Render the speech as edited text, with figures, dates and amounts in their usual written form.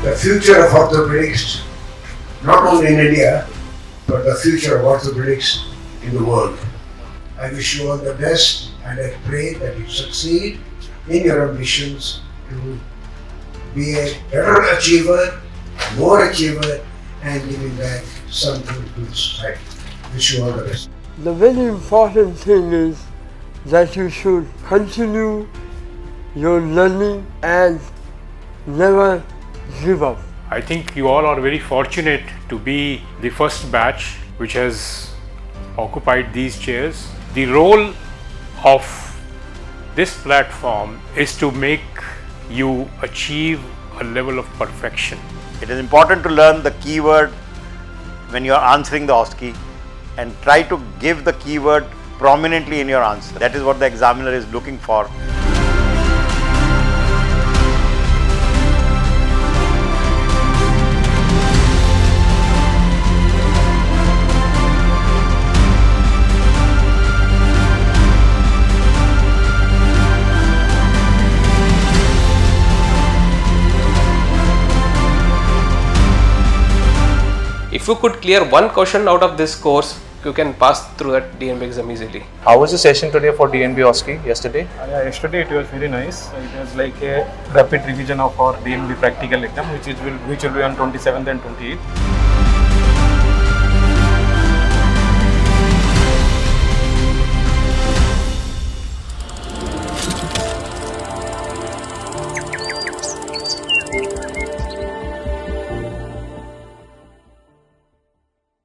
the future of orthopedics, not only in India, but the future of orthopedics in the world. I wish you all the best and I pray that you succeed in your ambitions to be a better achiever, more achiever, and giving back something to the society. Wish you all the best. The very important thing is that you should continue your learning and never give up. I think you all are very fortunate to be the first batch which has occupied these chairs. The role of this platform is to make you achieve a level of perfection. It is important to learn the keyword when you are answering the OSCE and try to give the keyword prominently in your answer. That is what the examiner is looking for. If you could clear one question out of this course, you can pass through that DNB exam easily. How was the session today for DNB OSCE yesterday? Yesterday it was very nice. It was like a rapid revision of our DNB practical exam, which will be on 27th and 28th.